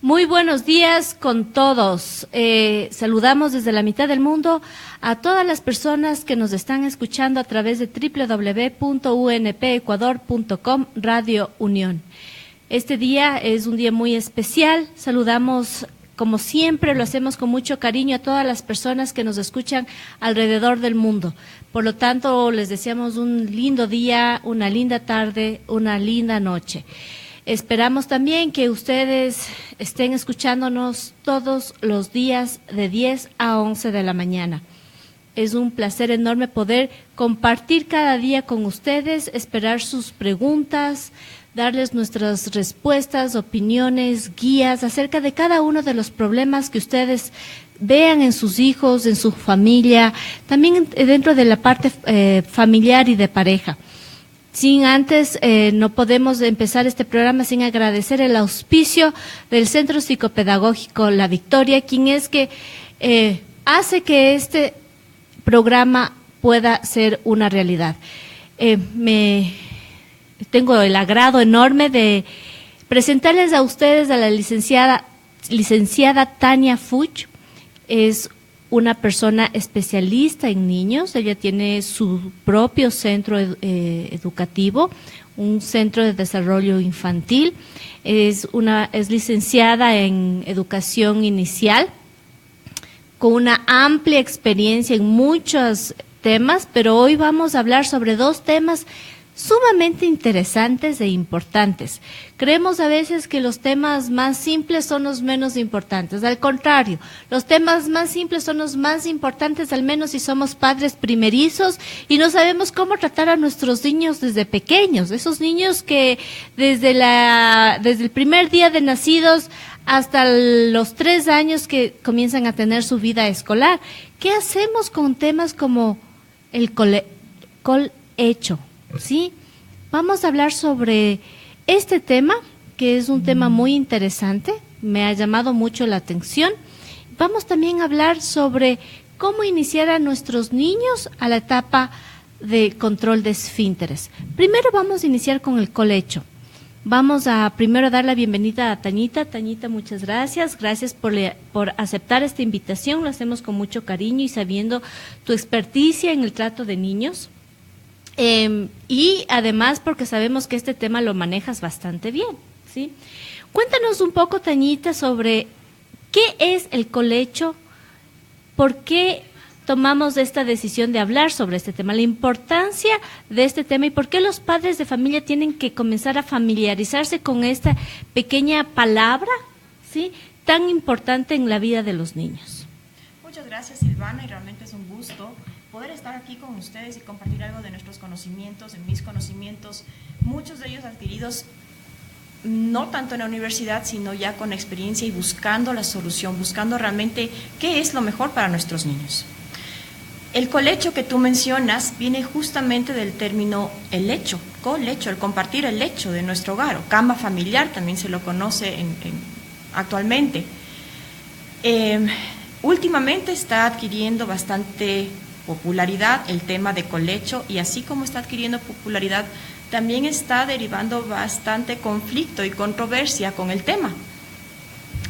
Muy buenos días con todos. Saludamos desde la mitad del mundo a todas las personas que nos están escuchando a través de www.unpecuador.com Radio Unión. Este día es un día muy especial. Saludamos, como siempre, lo hacemos con mucho cariño a todas las personas que nos escuchan alrededor del mundo. Por lo tanto, les deseamos un lindo día, una linda tarde, una linda noche. Esperamos también que ustedes estén escuchándonos todos los días de 10 a 11 de la mañana. Es un placer enorme poder compartir cada día con ustedes, esperar sus preguntas, darles nuestras respuestas, opiniones, guías acerca de cada uno de los problemas que ustedes vean en sus hijos, en su familia, también dentro de la parte familiar y de pareja. Sin antes, no podemos empezar este programa sin agradecer el auspicio del Centro Psicopedagógico La Victoria, quien es que hace que este programa pueda ser una realidad. Tengo el agrado enorme de presentarles a ustedes a la licenciada Tania Fuch. Es una persona especialista en niños. Ella tiene su propio centro educativo, un centro de desarrollo infantil. Es licenciada en educación inicial, con una amplia experiencia en muchos temas, pero hoy vamos a hablar sobre dos temas sumamente interesantes e importantes. Creemos a veces que los temas más simples son los menos importantes. Al contrario, los temas más simples son los más importantes, al menos si somos padres primerizos y no sabemos cómo tratar a nuestros niños desde pequeños. Esos niños que desde el primer día de nacidos hasta los 3 años que comienzan a tener su vida escolar. ¿Qué hacemos con temas como el colecho? ¿Sí? Vamos a hablar sobre este tema, que es un tema muy interesante, me ha llamado mucho la atención. Vamos también a hablar sobre cómo iniciar a nuestros niños a la etapa de control de esfínteres. Primero vamos a iniciar con el colecho. Vamos a primero dar la bienvenida a Tañita. Tañita, muchas gracias. Gracias por aceptar esta invitación. Lo hacemos con mucho cariño y sabiendo tu experticia en el trato de niños. Y además porque sabemos que este tema lo manejas bastante bien, ¿sí? Cuéntanos un poco, Tañita, sobre qué es el colecho, por qué tomamos esta decisión de hablar sobre este tema, la importancia de este tema y por qué los padres de familia tienen que comenzar a familiarizarse con esta pequeña palabra, ¿sí?, tan importante en la vida de los niños. Muchas gracias, Silvana, y realmente es un gusto poder estar aquí con ustedes y compartir algo de nuestros conocimientos, de mis conocimientos, muchos de ellos adquiridos no tanto en la universidad, sino ya con experiencia y buscando la solución, buscando realmente qué es lo mejor para nuestros niños. El colecho que tú mencionas viene justamente del término el lecho, colecho, el compartir el lecho de nuestro hogar, o cama familiar, también se lo conoce actualmente. Últimamente está adquiriendo bastante popularidad el tema de colecho, y así como está adquiriendo popularidad, también está derivando bastante conflicto y controversia con el tema.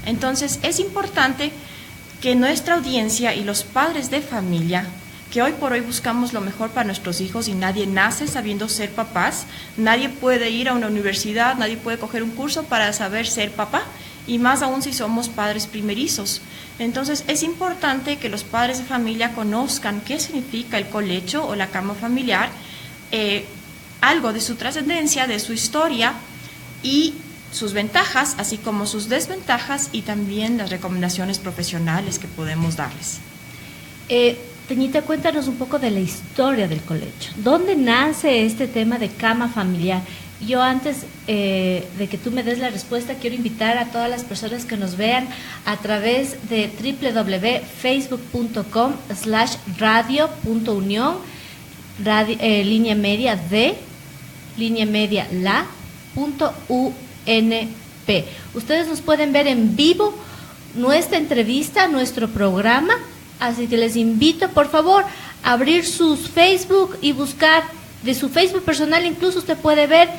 Entonces es importante que nuestra audiencia y los padres de familia, que hoy por hoy buscamos lo mejor para nuestros hijos y nadie nace sabiendo ser papás, nadie puede ir a una universidad, nadie puede coger un curso para saber ser papá, y más aún si somos padres primerizos. Entonces es importante que los padres de familia conozcan qué significa el colecho o la cama familiar, algo de su trascendencia, de su historia y sus ventajas, así como sus desventajas, y también las recomendaciones profesionales que podemos darles. Teñita, cuéntanos un poco de la historia del colecho. ¿Dónde nace este tema de cama familiar? Yo antes de que tú me des la respuesta, quiero invitar a todas las personas que nos vean a través de www.facebook.com/radio.unión, línea media de, línea media la.unp. Ustedes nos pueden ver en vivo nuestra entrevista, nuestro programa, así que les invito, por favor, a abrir sus Facebook y buscar de su Facebook personal, incluso usted puede ver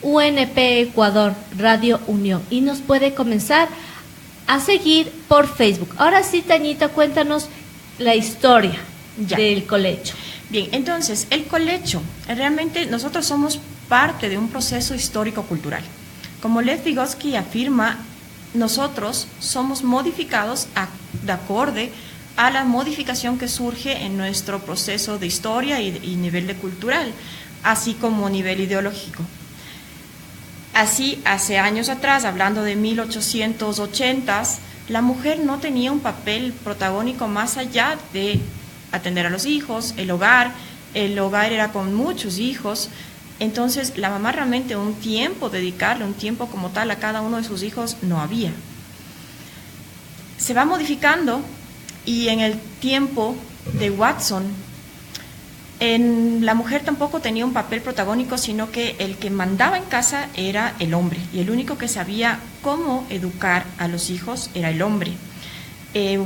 UNP Ecuador, Radio Unión, y nos puede comenzar a seguir por Facebook. Ahora sí, Tañita, cuéntanos la historia del colecho. Bien, entonces, el colecho, realmente nosotros somos parte de un proceso histórico-cultural. Como Lev Vygotsky afirma, nosotros somos modificados de acorde a la modificación que surge en nuestro proceso de historia y nivel de cultural, así como nivel ideológico. Así, hace años atrás, hablando de 1880s, la mujer no tenía un papel protagónico más allá de atender a los hijos, el hogar era con muchos hijos. Entonces, la mamá realmente dedicarle un tiempo como tal a cada uno de sus hijos no había. Se va modificando y en el tiempo de Watson, la mujer tampoco tenía un papel protagónico, sino que el que mandaba en casa era el hombre y el único que sabía cómo educar a los hijos era el hombre.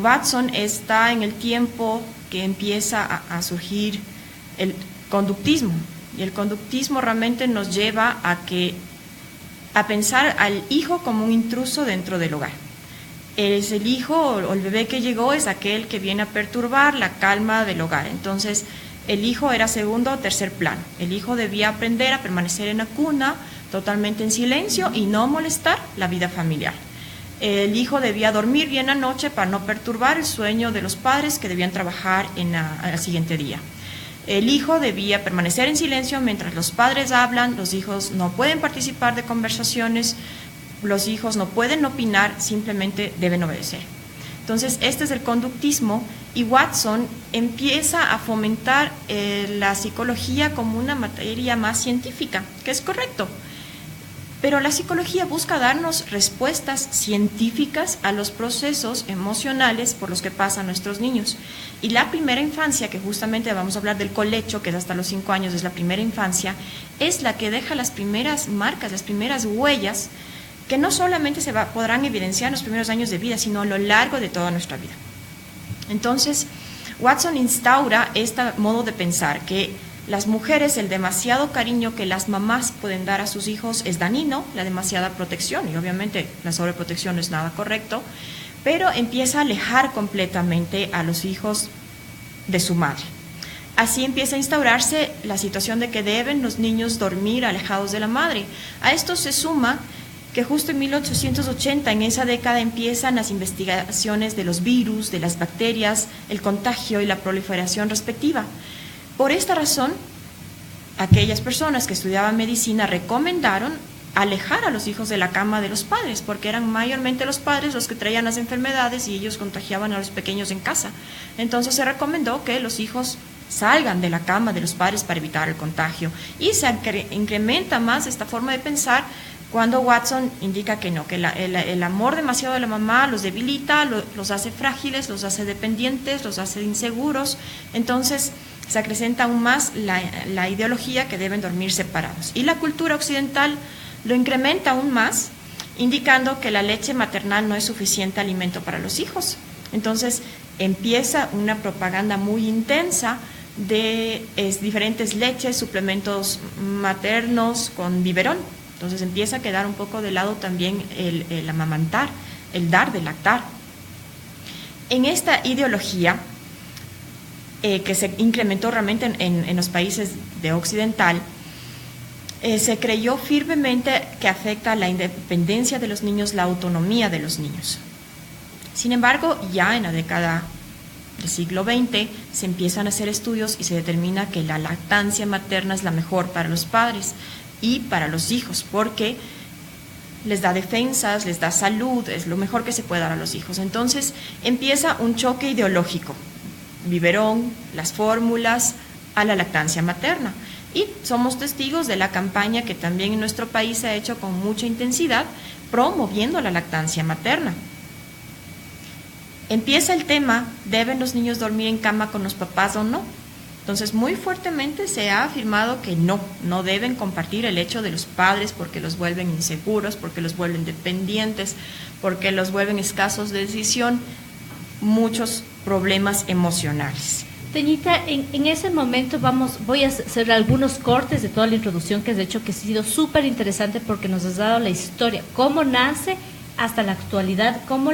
Watson está en el tiempo que empieza a surgir el conductismo. Y el conductismo realmente nos lleva a pensar al hijo como un intruso dentro del hogar. Es el hijo o el bebé que llegó, es aquel que viene a perturbar la calma del hogar. Entonces, el hijo era segundo o tercer plano. El hijo debía aprender a permanecer en la cuna, totalmente en silencio y no molestar la vida familiar. El hijo debía dormir bien la noche para no perturbar el sueño de los padres que debían trabajar al siguiente día. El hijo debía permanecer en silencio mientras los padres hablan, los hijos no pueden participar de conversaciones, los hijos no pueden opinar, simplemente deben obedecer. Entonces, este es el conductismo y Watson empieza a fomentar la psicología como una materia más científica, que es correcto. Pero la psicología busca darnos respuestas científicas a los procesos emocionales por los que pasan nuestros niños. Y la primera infancia, que justamente vamos a hablar del colecho, que es hasta los 5 años, es la primera infancia, es la que deja las primeras marcas, las primeras huellas, que no solamente podrán evidenciar en los primeros años de vida, sino a lo largo de toda nuestra vida. Entonces, Watson instaura este modo de pensar, que las mujeres, el demasiado cariño que las mamás pueden dar a sus hijos es dañino, la demasiada protección, y obviamente la sobreprotección no es nada correcto, pero empieza a alejar completamente a los hijos de su madre. Así empieza a instaurarse la situación de que deben los niños dormir alejados de la madre. A esto se suma que justo en 1880, en esa década, empiezan las investigaciones de los virus, de las bacterias, el contagio y la proliferación respectiva. Por esta razón, aquellas personas que estudiaban medicina recomendaron alejar a los hijos de la cama de los padres, porque eran mayormente los padres los que traían las enfermedades y ellos contagiaban a los pequeños en casa. Entonces se recomendó que los hijos salgan de la cama de los padres para evitar el contagio. Y se incrementa más esta forma de pensar cuando Watson indica que no, que el amor demasiado de la mamá los debilita, los hace frágiles, los hace dependientes, los hace inseguros. Entonces se acrecenta aún más la ideología que deben dormir separados. Y la cultura occidental lo incrementa aún más, indicando que la leche maternal no es suficiente alimento para los hijos. Entonces empieza una propaganda muy intensa de diferentes leches, suplementos maternos con biberón. Entonces empieza a quedar un poco de lado también el amamantar, el dar de lactar. En esta ideología, que se incrementó realmente en los países de occidental, se creyó firmemente que afecta la independencia de los niños, la autonomía de los niños. Sin embargo, ya en la década del siglo XX se empiezan a hacer estudios y se determina que la lactancia materna es la mejor para los padres y para los hijos, porque les da defensas, les da salud, es lo mejor que se puede dar a los hijos. Entonces empieza un choque ideológico, biberón, las fórmulas, a la lactancia materna. Y somos testigos de la campaña que también en nuestro país se ha hecho con mucha intensidad, promoviendo la lactancia materna. Empieza el tema, ¿deben los niños dormir en cama con los papás o no? Entonces, muy fuertemente se ha afirmado que no deben compartir el hecho de los padres porque los vuelven inseguros, porque los vuelven dependientes, porque los vuelven escasos de decisión, muchos problemas emocionales. Teñita, en ese momento voy a hacer algunos cortes de toda la introducción que has hecho, que ha sido súper interesante porque nos has dado la historia, cómo nace hasta la actualidad, cómo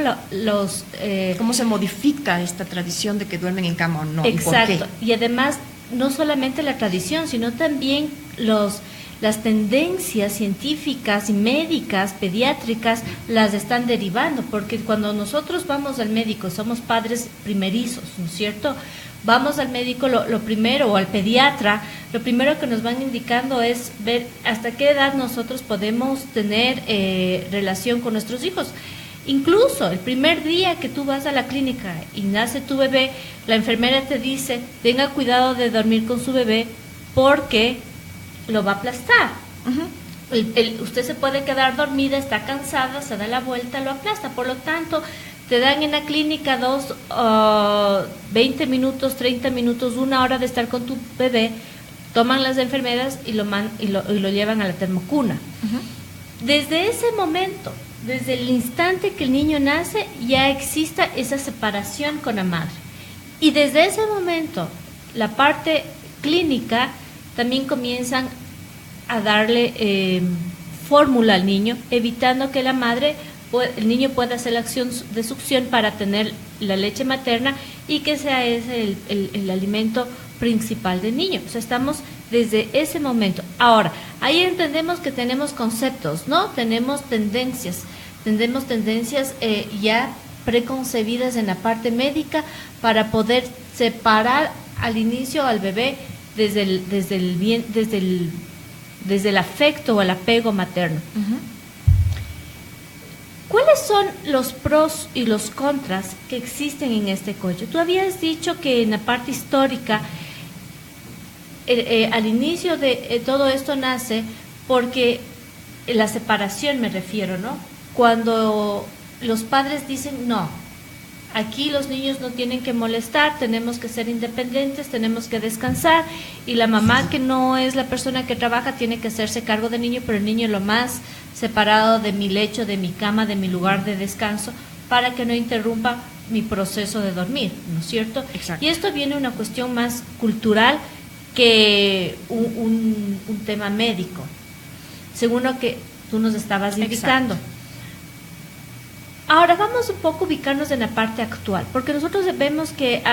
cómo se modifica esta tradición de que duermen en cama o no. Exacto. ¿Y por qué? Y además, no solamente la tradición, sino también las tendencias científicas y médicas, pediátricas, las están derivando, porque cuando nosotros vamos al médico, somos padres primerizos, ¿no es cierto? Vamos al médico, lo primero, o al pediatra, lo primero que nos van indicando es ver hasta qué edad nosotros podemos tener relación con nuestros hijos. Incluso el primer día que tú vas a la clínica y nace tu bebé, la enfermera te dice, tenga cuidado de dormir con su bebé porque lo va a aplastar. Usted se puede quedar dormida, está cansada, se da la vuelta, lo aplasta. Por lo tanto, te dan en la clínica 20 minutos, 30 minutos, 1 hora de estar con tu bebé, toman las enfermeras y lo llevan a la termocuna. Desde ese momento, desde el instante que el niño nace, ya exista esa separación con la madre. Y desde ese momento, la parte clínica también comienzan a darle fórmula al niño, evitando que el niño pueda hacer la acción de succión para tener la leche materna y que sea ese el alimento principal del niño. O sea, estamos desde ese momento. Ahora, ahí entendemos que tenemos conceptos, ¿no? Tenemos tendencias ya preconcebidas en la parte médica para poder separar al inicio al bebé desde el afecto o el apego materno. ¿Cuáles son los pros y los contras que existen en este coche? Tú habías dicho que en la parte histórica, al inicio de todo esto nace porque la separación, me refiero, ¿no? Cuando los padres dicen, no, aquí los niños no tienen que molestar, tenemos que ser independientes, tenemos que descansar, y la mamá, que no es la persona que trabaja, tiene que hacerse cargo del niño, pero el niño lo más separado de mi lecho, de mi cama, de mi lugar de descanso, para que no interrumpa mi proceso de dormir, ¿no es cierto? Exacto. Y esto viene una cuestión más cultural que un tema médico, según lo que tú nos estabas indicando. Exacto. Ahora vamos un poco a ubicarnos en la parte actual, porque nosotros vemos que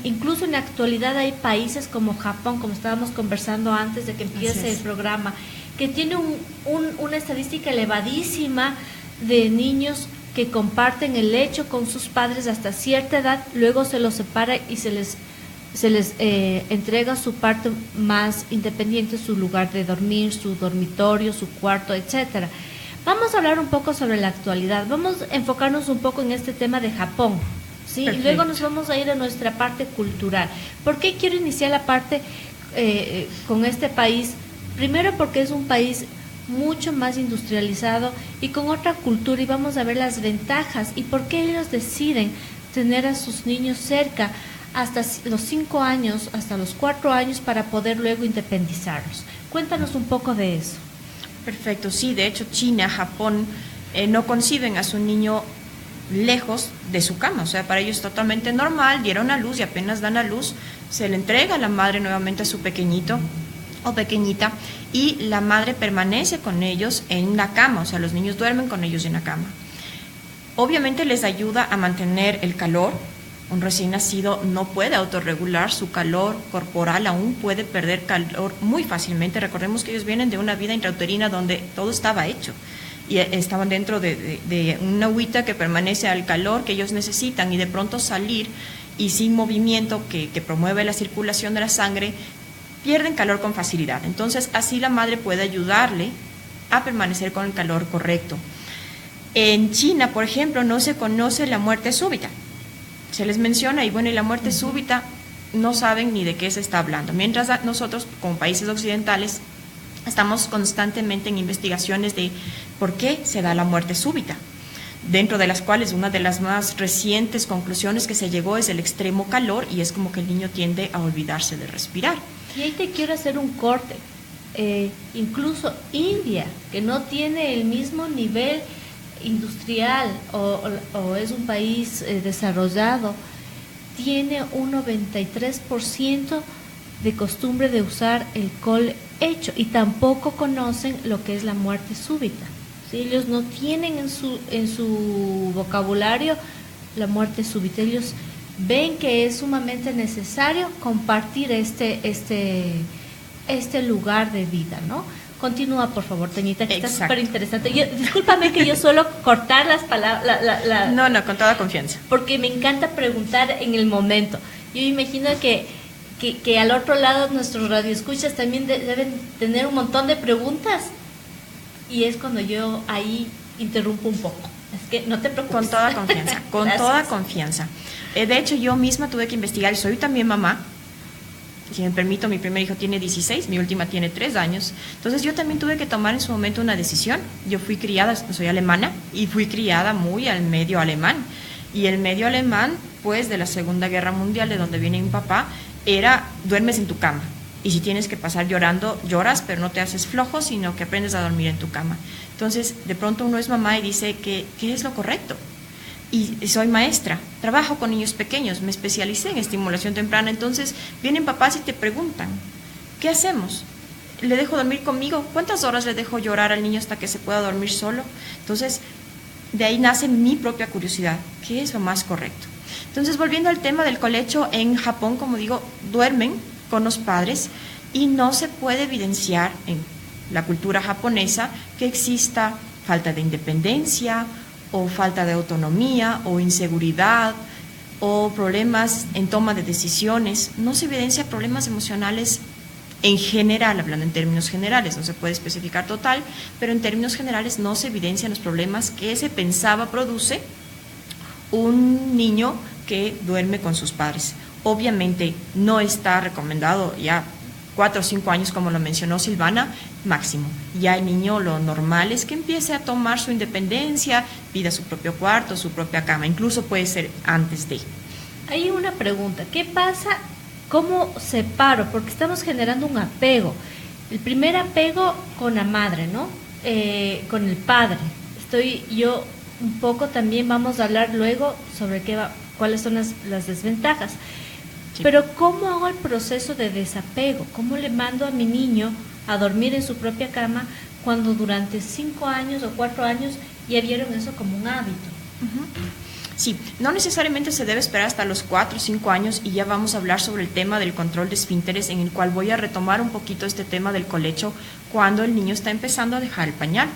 incluso en la actualidad hay países como Japón, como estábamos conversando antes de que empiece el programa, que tiene una estadística elevadísima de niños que comparten el lecho con sus padres hasta cierta edad, luego se los separa y se les entrega su parte más independiente, su lugar de dormir, su dormitorio, su cuarto, etcétera. Vamos a hablar un poco sobre la actualidad, vamos a enfocarnos un poco en este tema de Japón, ¿sí? Y luego nos vamos a ir a nuestra parte cultural. ¿Por qué quiero iniciar la parte con este país? Primero porque es un país mucho más industrializado y con otra cultura, y vamos a ver las ventajas y por qué ellos deciden tener a sus niños cerca hasta los 5 años, hasta los 4 años, para poder luego independizarlos. Cuéntanos un poco de eso. Perfecto, sí, de hecho China, Japón no conciben a su niño lejos de su cama, o sea, para ellos es totalmente normal, dieron a luz y apenas dan a luz, se le entrega a la madre nuevamente a su pequeñito o pequeñita y la madre permanece con ellos en la cama, o sea, los niños duermen con ellos en la cama. Obviamente les ayuda a mantener el calor. Un recién nacido no puede autorregular su calor corporal, aún puede perder calor muy fácilmente. Recordemos que ellos vienen de una vida intrauterina donde todo estaba hecho y estaban dentro de una agüita que permanece al calor que ellos necesitan, y de pronto salir y sin movimiento que promueve la circulación de la sangre, pierden calor con facilidad. Entonces así la madre puede ayudarle a permanecer con el calor correcto. En China, por ejemplo, no se conoce la muerte súbita. Se les menciona y bueno, y la muerte súbita no saben ni de qué se está hablando. Mientras nosotros, como países occidentales, estamos constantemente en investigaciones de por qué se da la muerte súbita, dentro de las cuales una de las más recientes conclusiones que se llegó es el extremo calor, y es como que el niño tiende a olvidarse de respirar. Y ahí te quiero hacer un corte. Incluso India, que no tiene el mismo nivel industrial o es un país desarrollado, tiene un 93% de costumbre de usar el colehecho y tampoco conocen lo que es la muerte súbita. ¿sí? Ellos no tienen en su vocabulario la muerte súbita. Ellos ven que es sumamente necesario compartir este lugar de vida, ¿no? Continúa, por favor, Toñita, que está súper interesante. Discúlpame que yo suelo cortar las palabras. No, con toda confianza. Porque me encanta preguntar en el momento. Yo imagino que al otro lado nuestros radioescuchas también deben tener un montón de preguntas. Y es cuando yo ahí interrumpo un poco. Es que no te preocupes. Con toda confianza, con toda confianza. De hecho, yo misma tuve que investigar, y soy también mamá. Si me permito, mi primer hijo tiene 16, mi última tiene 3 años. Entonces yo también tuve que tomar en su momento una decisión. Yo fui criada, soy alemana, y fui criada muy al medio alemán. Y el medio alemán, pues, de la Segunda Guerra Mundial, de donde viene mi papá, era duermes en tu cama. Y si tienes que pasar llorando, lloras, pero no te haces flojo, sino que aprendes a dormir en tu cama. Entonces, de pronto uno es mamá y dice que ¿qué es lo correcto? Y soy maestra, trabajo con niños pequeños, me especialicé en estimulación temprana. Entonces, vienen papás y te preguntan, ¿qué hacemos? ¿Le dejo dormir conmigo? ¿Cuántas horas le dejo llorar al niño hasta que se pueda dormir solo? Entonces, de ahí nace mi propia curiosidad, ¿qué es lo más correcto? Entonces, volviendo al tema del colecho, en Japón, como digo, duermen con los padres y no se puede evidenciar en la cultura japonesa que exista falta de independencia o falta de autonomía o inseguridad o problemas en toma de decisiones. No se evidencia problemas emocionales en general, hablando en términos generales, no se puede especificar total, pero en términos generales no se evidencian los problemas que se pensaba produce un niño que duerme con sus padres. Obviamente no está recomendado ya 4 o 5 años, como lo mencionó Silvana, máximo. Ya el niño lo normal es que empiece a tomar su independencia, pida su propio cuarto, su propia cama, incluso puede ser antes de. Hay una pregunta, ¿qué pasa? ¿Cómo separo? Porque estamos generando un apego. El primer apego con la madre, ¿no? Con el padre. Yo un poco también vamos a hablar luego sobre cuáles son las desventajas. Sí. Pero ¿cómo hago el proceso de desapego? ¿Cómo le mando a mi niño a dormir en su propia cama cuando durante 5 años o 4 años ya vieron eso como un hábito? Uh-huh. Sí, no necesariamente se debe esperar hasta los 4 o 5 años y ya vamos a hablar sobre el tema del control de esfínteres, en el cual voy a retomar un poquito este tema del colecho cuando el niño está empezando a dejar el pañal,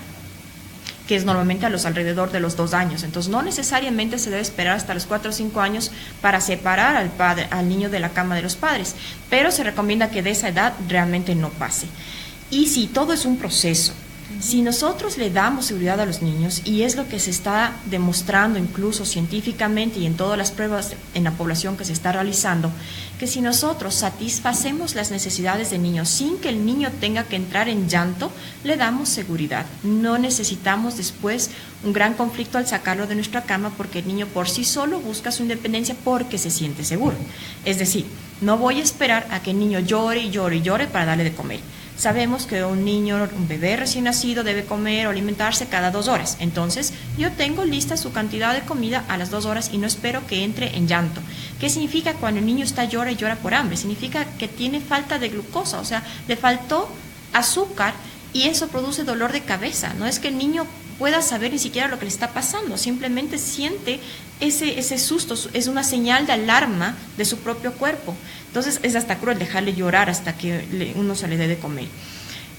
que es normalmente a los alrededor de los 2 años. Entonces, no necesariamente se debe esperar hasta los 4 o 5 años para separar al niño de la cama de los padres, pero se recomienda que de esa edad realmente no pase. Y sí, todo es un proceso. Si nosotros le damos seguridad a los niños, y es lo que se está demostrando incluso científicamente y en todas las pruebas en la población que se está realizando, que si nosotros satisfacemos las necesidades del niño sin que el niño tenga que entrar en llanto, le damos seguridad. No necesitamos después un gran conflicto al sacarlo de nuestra cama, porque el niño por sí solo busca su independencia porque se siente seguro. Es decir, no voy a esperar a que el niño llore y llore y llore para darle de comer. Sabemos que un bebé recién nacido debe comer o alimentarse cada 2 horas. Entonces, yo tengo lista su cantidad de comida a las 2 horas y no espero que entre en llanto. ¿Qué significa cuando el niño está llora y llora por hambre? Significa que tiene falta de glucosa, o sea, le faltó azúcar y eso produce dolor de cabeza. No es que el niño pueda saber ni siquiera lo que le está pasando, simplemente siente ese susto, es una señal de alarma de su propio cuerpo. Entonces es hasta cruel dejarle llorar hasta que uno se le dé de comer.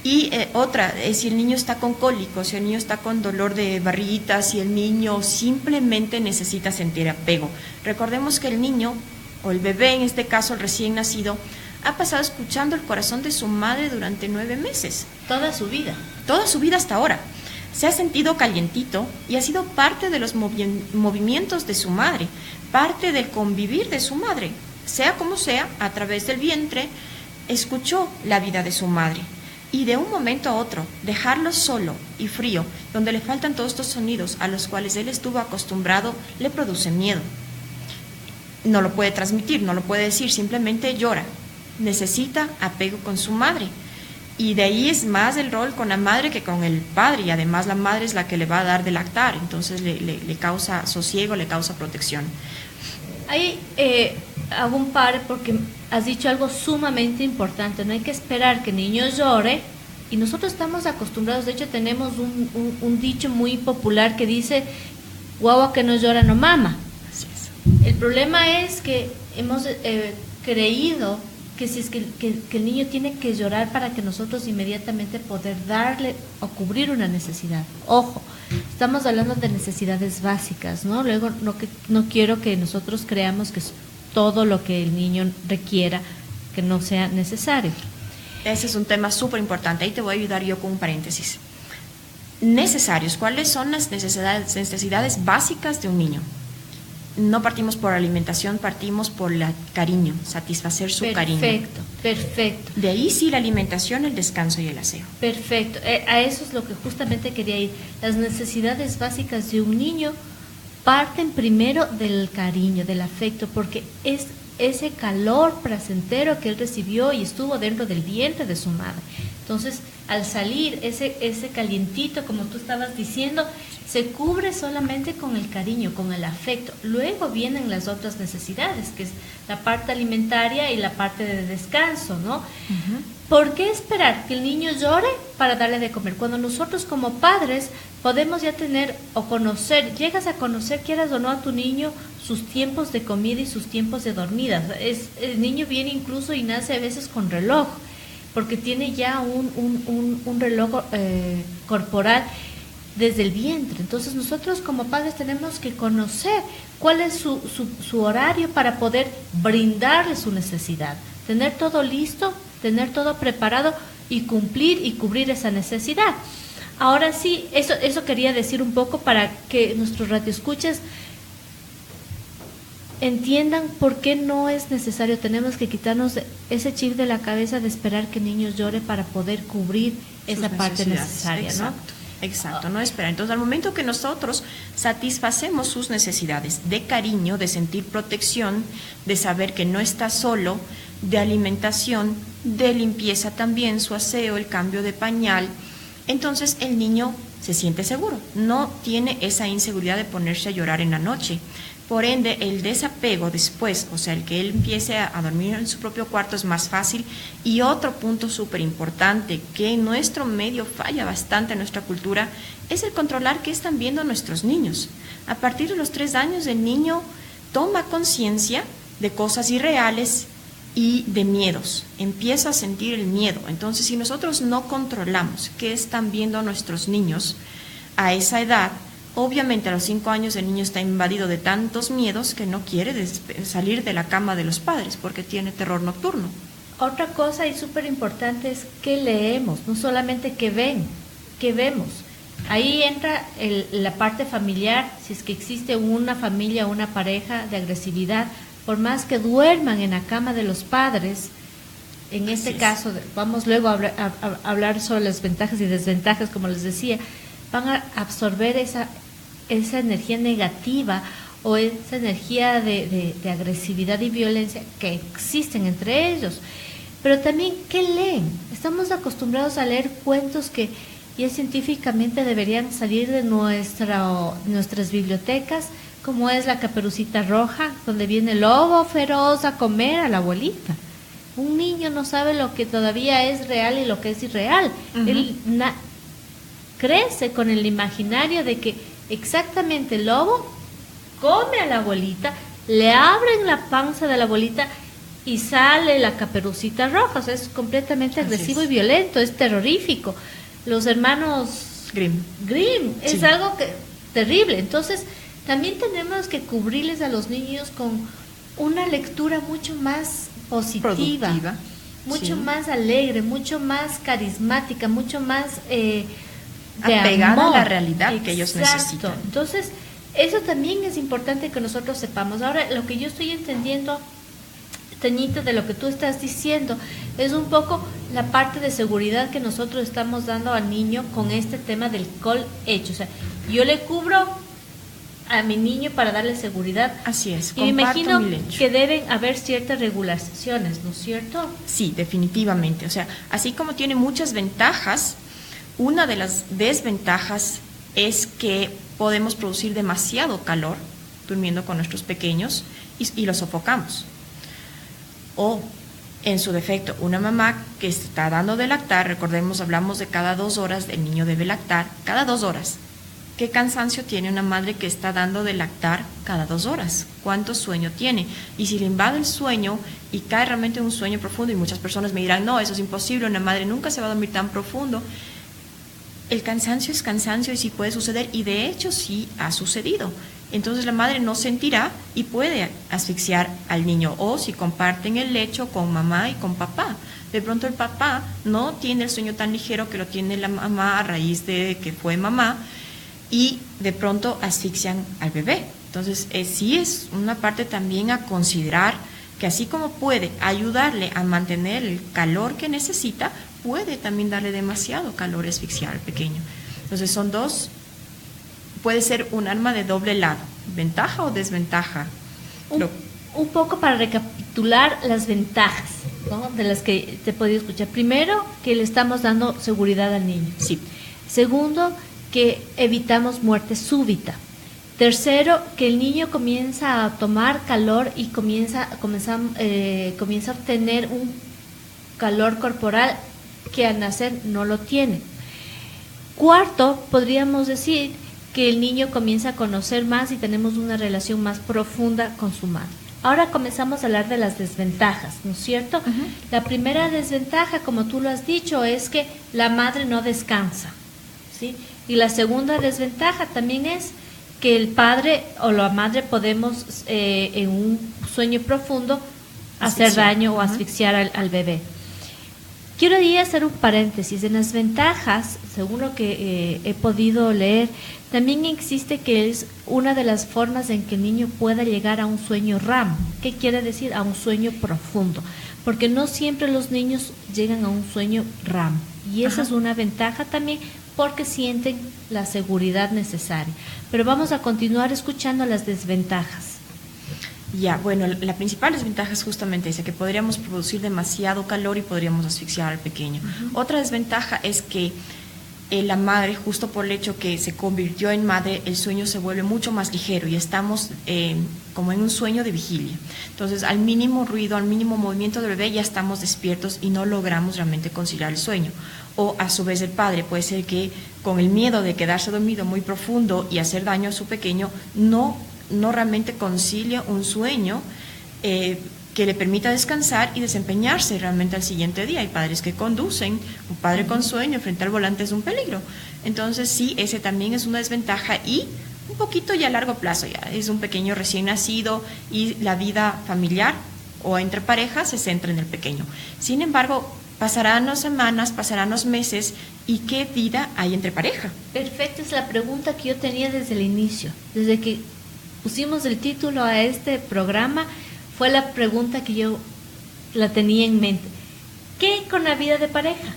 Y otra es si el niño está con cólicos, si el niño está con dolor de barriguita, si el niño simplemente necesita sentir apego. Recordemos que el niño, o el bebé en este caso, el recién nacido, ha pasado escuchando el corazón de su madre durante 9 meses. Toda su vida. Toda su vida hasta ahora. Se ha sentido calientito y ha sido parte de los movimientos de su madre, parte del convivir de su madre. Sea como sea, a través del vientre, escuchó la vida de su madre. Y de un momento a otro, dejarlo solo y frío, donde le faltan todos estos sonidos a los cuales él estuvo acostumbrado, le produce miedo. No lo puede transmitir, no lo puede decir, simplemente llora. Necesita apego con su madre. Y de ahí es más el rol con la madre que con el padre, y además la madre es la que le va a dar de lactar, entonces le causa sosiego, le causa protección. Ahí hago un par porque has dicho algo sumamente importante, no hay que esperar que el niño llore Y nosotros estamos acostumbrados, de hecho tenemos un dicho muy popular que dice, guagua que no llora no mama. Así es. El problema es que hemos creído que si es que el niño tiene que llorar para que nosotros inmediatamente poder darle o cubrir una necesidad. Ojo, estamos hablando de necesidades básicas, ¿no? Luego no quiero que nosotros creamos que es todo lo que el niño requiera, que no sea necesario. Ese es un tema súper importante. Ahí te voy a ayudar yo con un paréntesis. Necesarios. ¿Cuáles son las necesidades básicas de un niño? No partimos por alimentación, partimos por el cariño, satisfacer su cariño. Perfecto, perfecto. De ahí sí la alimentación, el descanso y el aseo. Perfecto. A eso es lo que justamente quería ir. Las necesidades básicas de un niño parten primero del cariño, del afecto, porque es ese calor placentero que él recibió y estuvo dentro del vientre de su madre. Entonces, al salir, ese calientito, como tú estabas diciendo, se cubre solamente con el cariño, con el afecto. Luego vienen las otras necesidades, que es la parte alimentaria y la parte de descanso, ¿no? Uh-huh. ¿Por qué esperar que el niño llore para darle de comer? Cuando nosotros como padres podemos ya tener o conocer, llegas a conocer, quieras o no, a tu niño, sus tiempos de comida y sus tiempos de dormida. El niño viene incluso y nace a veces con reloj, porque tiene ya un reloj corporal desde el vientre. Entonces nosotros como padres tenemos que conocer cuál es su horario para poder brindarle su necesidad, tener todo listo, tener todo preparado y cumplir y cubrir esa necesidad. Ahora sí, eso quería decir un poco para que nuestros radioescuchas entiendan por qué no es necesario, tenemos que quitarnos ese chip de la cabeza de esperar que niños lloren para poder cubrir esa parte necesaria, exacto, ¿no? Exacto, no espera. Entonces, al momento que nosotros satisfacemos sus necesidades de cariño, de sentir protección, de saber que no está solo, de alimentación, de limpieza también, su aseo, el cambio de pañal, entonces el niño se siente seguro, no tiene esa inseguridad de ponerse a llorar en la noche. Por ende, el desapego después, o sea, el que él empiece a dormir en su propio cuarto es más fácil. Y otro punto súper importante que en nuestro medio falla bastante en nuestra cultura es el controlar qué están viendo nuestros niños. A partir de los 3 años el niño toma conciencia de cosas irreales y de miedos, empieza a sentir el miedo. Entonces, si nosotros no controlamos qué están viendo nuestros niños a esa edad, obviamente a los 5 años el niño está invadido de tantos miedos que no quiere salir de la cama de los padres porque tiene terror nocturno. Otra cosa y súper importante es que leemos, no solamente que ven, que vemos. Ahí entra la parte familiar, si es que existe una familia o una pareja de agresividad, por más que duerman en la cama de los padres, en este caso, vamos luego a hablar sobre las ventajas y desventajas, como les decía, van a absorber esa energía negativa o esa energía de agresividad y violencia que existen entre ellos. Pero también, ¿qué leen? Estamos acostumbrados a leer cuentos que ya científicamente deberían salir de nuestras bibliotecas, como es La Caperucita Roja, donde viene el lobo feroz a comer a la abuelita. Un niño no sabe lo que todavía es real y lo que es irreal. Uh-huh. Él crece con el imaginario de que exactamente el lobo come a la abuelita, le abren la panza de la abuelita y sale la Caperucita Roja. O sea, es completamente agresivo y violento, es terrorífico. Los hermanos Grimm, es algo terrible. Entonces, también tenemos que cubrirles a los niños con una lectura mucho más positiva, productiva, mucho más alegre, mucho más carismática, mucho más apegada amor. A la realidad. Exacto. Que ellos necesitan. Entonces, eso también es importante que nosotros sepamos. Ahora, lo que yo estoy entendiendo, Tañita, de lo que tú estás diciendo, es un poco la parte de seguridad que nosotros estamos dando al niño con este tema del colecho. O sea, yo le cubro a mi niño para darle seguridad. Así es. Y me imagino que deben haber ciertas regulaciones, ¿no es cierto? Sí, definitivamente. O sea, así como tiene muchas ventajas, una de las desventajas es que podemos producir demasiado calor durmiendo con nuestros pequeños y los sofocamos. O En su defecto, una mamá que está dando de lactar, recordemos, hablamos de cada 2 horas, el niño debe lactar cada 2 horas. ¿Qué cansancio tiene una madre que está dando de lactar cada 2 horas? ¿Cuánto sueño tiene? Y si le invade el sueño y cae realmente en un sueño profundo, y muchas personas me dirán, no, eso es imposible, una madre nunca se va a dormir tan profundo. El cansancio es cansancio y sí puede suceder, y de hecho sí ha sucedido. Entonces la madre no sentirá y puede asfixiar al niño, o si comparten el lecho con mamá y con papá. De pronto el papá no tiene el sueño tan ligero que lo tiene la mamá a raíz de que fue mamá, y de pronto asfixian al bebé. Entonces sí es una parte también a considerar, que así como puede ayudarle a mantener el calor que necesita, puede también darle demasiado calor y asfixiar al pequeño. Entonces son dos, puede ser un arma de doble lado, ventaja o desventaja. Un poco para recapitular las ventajas, ¿no?, de las que te he podido escuchar. Primero, que le estamos dando seguridad al niño. Sí. Segundo, que evitamos muerte súbita. Tercero, que el niño comienza a tomar calor y comienza a obtener un calor corporal que al nacer no lo tiene. Cuarto, podríamos decir que el niño comienza a conocer más y tenemos una relación más profunda con su madre. Ahora comenzamos a hablar de las desventajas, ¿no es cierto? Uh-huh. La primera desventaja, como tú lo has dicho, es que la madre no descansa, ¿sí? Y la segunda desventaja también es que el padre o la madre podemos en un sueño profundo hacer daño o asfixiar al bebé. Quiero ahí hacer un paréntesis. En las ventajas, según lo que he podido leer, también existe que es una de las formas en que el niño pueda llegar a un sueño REM. ¿Qué quiere decir? A un sueño profundo. Porque no siempre los niños llegan a un sueño REM. Y esa es una ventaja también, porque sienten la seguridad necesaria. Pero vamos a continuar escuchando las desventajas. Ya, bueno, la principal desventaja es justamente esa, que podríamos producir demasiado calor y podríamos asfixiar al pequeño. Uh-huh. Otra desventaja es que la madre, justo por el hecho que se convirtió en madre, el sueño se vuelve mucho más ligero y estamos como en un sueño de vigilia. Entonces, al mínimo ruido, al mínimo movimiento del bebé, ya estamos despiertos y no logramos realmente conciliar el sueño. O a su vez el padre puede ser que con el miedo de quedarse dormido muy profundo y hacer daño a su pequeño, no realmente concilia un sueño que le permita descansar y desempeñarse realmente al siguiente día. Hay padres que conducen, un padre con sueño frente al volante es un peligro. Entonces sí, ese también es una desventaja, y un poquito ya a largo plazo, ya es un pequeño recién nacido y la vida familiar o entre parejas se centra en el pequeño. Sin embargo, pasarán las semanas, pasarán los meses, ¿y qué vida hay entre pareja? Perfecto, es la pregunta que yo tenía desde el inicio, desde que pusimos el título a este programa, fue la pregunta que yo la tenía en mente. ¿Qué con la vida de pareja?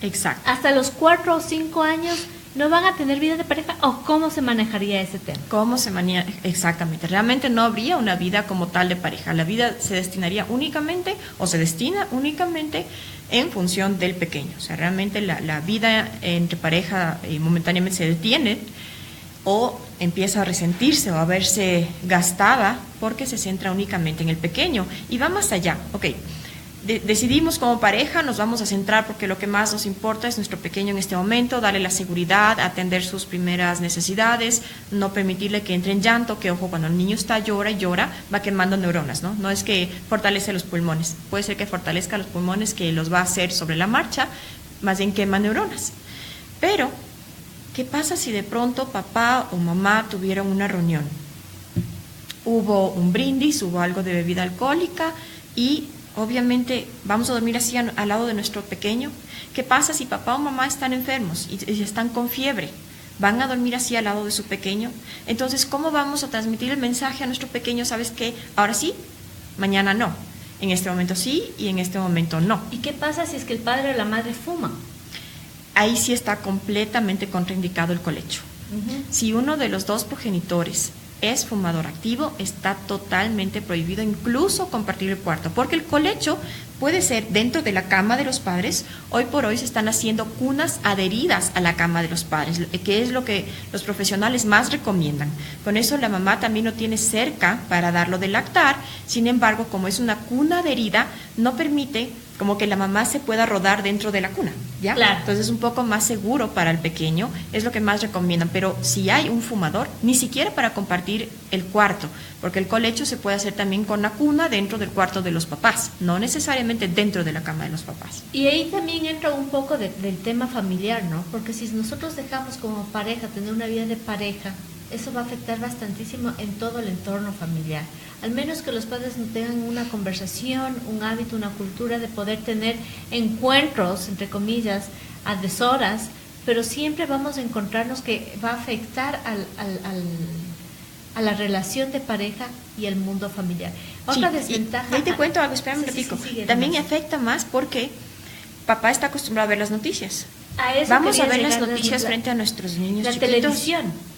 Exacto. ¿Hasta los 4 o 5 años no van a tener vida de pareja? ¿O cómo se manejaría ese tema? ¿Cómo se maneja? Exactamente. Realmente no habría una vida como tal de pareja. La vida se destinaría únicamente, o se destina únicamente en función del pequeño. O sea, realmente la vida entre pareja momentáneamente se detiene, o empieza a resentirse o a verse gastada porque se centra únicamente en el pequeño. Y va más allá. Ok, decidimos como pareja, nos vamos a centrar porque lo que más nos importa es nuestro pequeño en este momento, darle la seguridad, atender sus primeras necesidades, no permitirle que entre en llanto, que ojo, cuando el niño está llora y llora, va quemando neuronas, ¿no? No es que fortalece los pulmones, puede ser que fortalezca los pulmones, que los va a hacer sobre la marcha, más bien quema neuronas. Pero ¿qué pasa si de pronto papá o mamá tuvieron una reunión? Hubo un brindis, hubo algo de bebida alcohólica y obviamente vamos a dormir así al lado de nuestro pequeño. ¿Qué pasa si papá o mamá están enfermos y están con fiebre? ¿Van a dormir así al lado de su pequeño? Entonces, ¿cómo vamos a transmitir el mensaje a nuestro pequeño? ¿Sabes qué? Ahora sí, mañana no. En este momento sí y en este momento no. ¿Y qué pasa si es que el padre o la madre fuman? Ahí sí está completamente contraindicado el colecho. Uh-huh. Si uno de los dos progenitores es fumador activo, está totalmente prohibido incluso compartir el cuarto, porque el colecho puede ser dentro de la cama de los padres. Hoy por hoy se están haciendo cunas adheridas a la cama de los padres, que es lo que los profesionales más recomiendan. Con eso la mamá también lo tiene cerca para darlo de lactar. Sin embargo, como es una cuna adherida, no permite como que la mamá se pueda rodar dentro de la cuna, ¿ya? Claro. Entonces es un poco más seguro para el pequeño, es lo que más recomiendan. Pero si hay un fumador, ni siquiera para compartir el cuarto, porque el colecho se puede hacer también con la cuna dentro del cuarto de los papás, no necesariamente dentro de la cama de los papás. Y ahí también entra un poco del tema familiar, ¿no? Porque si nosotros dejamos como pareja tener una vida de pareja, eso va a afectar bastantísimo en todo el entorno familiar. Al menos que los padres tengan una conversación, un hábito, una cultura de poder tener encuentros, entre comillas, a deshoras, pero siempre vamos a encontrarnos que va a afectar a la relación de pareja y el mundo familiar. Otra desventaja... Ahí te cuento algo, espérame un ratico. También afecta más porque papá está acostumbrado a ver las noticias. Vamos a ver las noticias frente a nuestros niños chiquitos. La televisión.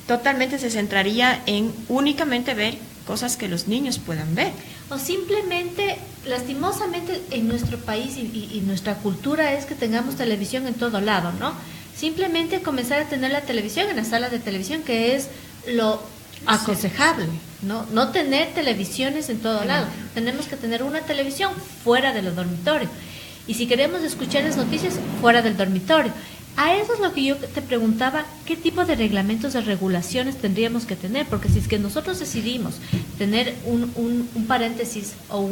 Totalmente se centraría en únicamente ver cosas que los niños puedan ver. O simplemente, lastimosamente, en nuestro país y nuestra cultura es que tengamos televisión en todo lado, ¿no? Simplemente comenzar a tener la televisión en la sala de televisión, que es lo aconsejable, ¿no? No tener televisiones en todo lado. Tenemos que tener una televisión fuera del dormitorio. Y si queremos escuchar las noticias, fuera del dormitorio. A eso es lo que yo te preguntaba, ¿qué tipo de reglamentos, de regulaciones tendríamos que tener? Porque si es que nosotros decidimos tener un paréntesis o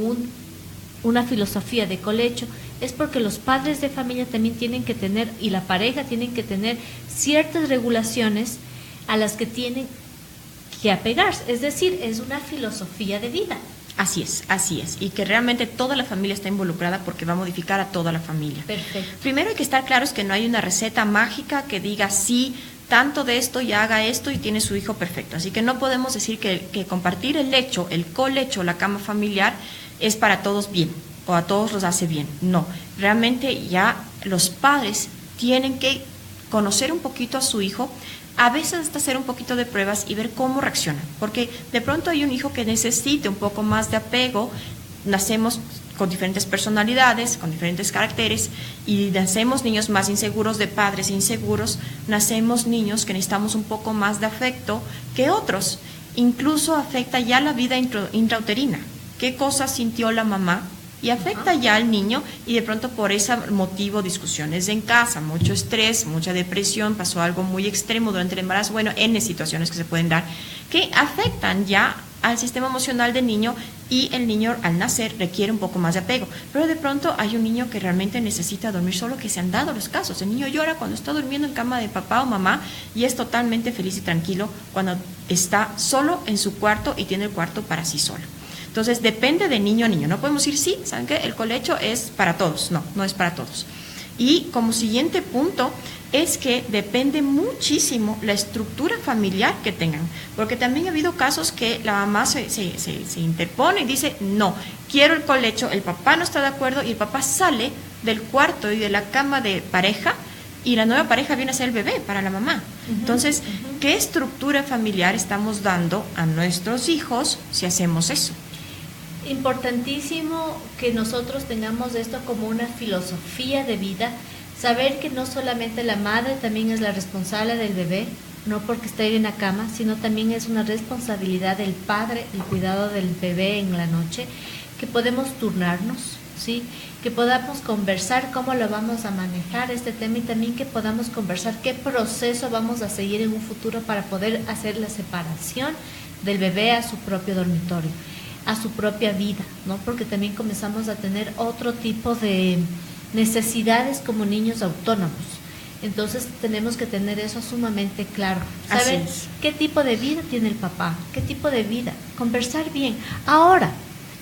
una filosofía de colecho, es porque los padres de familia también tienen que tener, y la pareja tienen que tener ciertas regulaciones a las que tienen que apegarse. Es decir, es una filosofía de vida. Así es. Y que realmente toda la familia está involucrada porque va a modificar a toda la familia. Perfecto. Primero hay que estar claros que no hay una receta mágica que diga sí, tanto de esto y haga esto y tiene su hijo perfecto. Así que no podemos decir que compartir el lecho, el colecho, la cama familiar es para todos bien o a todos los hace bien. No, realmente ya los padres tienen que conocer un poquito a su hijo, a veces hasta hacer un poquito de pruebas y ver cómo reacciona, porque de pronto hay un hijo que necesite un poco más de apego. Nacemos con diferentes personalidades, con diferentes caracteres, y nacemos niños más inseguros, de padres inseguros, nacemos niños que necesitamos un poco más de afecto que otros. Incluso afecta ya la vida intrauterina, qué cosas sintió la mamá, y afecta ya al niño, y de pronto por ese motivo discusiones en casa, mucho estrés, mucha depresión, pasó algo muy extremo durante el embarazo, bueno, N situaciones que se pueden dar, que afectan ya al sistema emocional del niño, y el niño al nacer requiere un poco más de apego. Pero de pronto hay un niño que realmente necesita dormir solo, que se han dado los casos. El niño llora cuando está durmiendo en cama de papá o mamá y es totalmente feliz y tranquilo cuando está solo en su cuarto y tiene el cuarto para sí solo. Entonces, depende de niño a niño. No podemos decir, sí, ¿saben qué? El colecho es para todos. No, no es para todos. Y como siguiente punto es que depende muchísimo la estructura familiar que tengan. Porque también ha habido casos que la mamá se interpone y dice, no, quiero el colecho, el papá no está de acuerdo y el papá sale del cuarto y de la cama de pareja y la nueva pareja viene a ser el bebé para la mamá. Entonces, ¿qué estructura familiar estamos dando a nuestros hijos si hacemos eso? Importantísimo que nosotros tengamos esto como una filosofía de vida, saber que no solamente la madre también es la responsable del bebé, no porque esté en la cama, sino también es una responsabilidad del padre el cuidado del bebé en la noche, que podemos turnarnos, ¿sí? Que podamos conversar cómo lo vamos a manejar este tema, y también que podamos conversar qué proceso vamos a seguir en un futuro para poder hacer la separación del bebé a su propio dormitorio, a su propia vida, ¿no? Porque también comenzamos a tener otro tipo de necesidades como niños autónomos. Entonces tenemos que tener eso sumamente claro. Saber qué tipo de vida tiene el papá, qué tipo de vida, conversar bien. Ahora,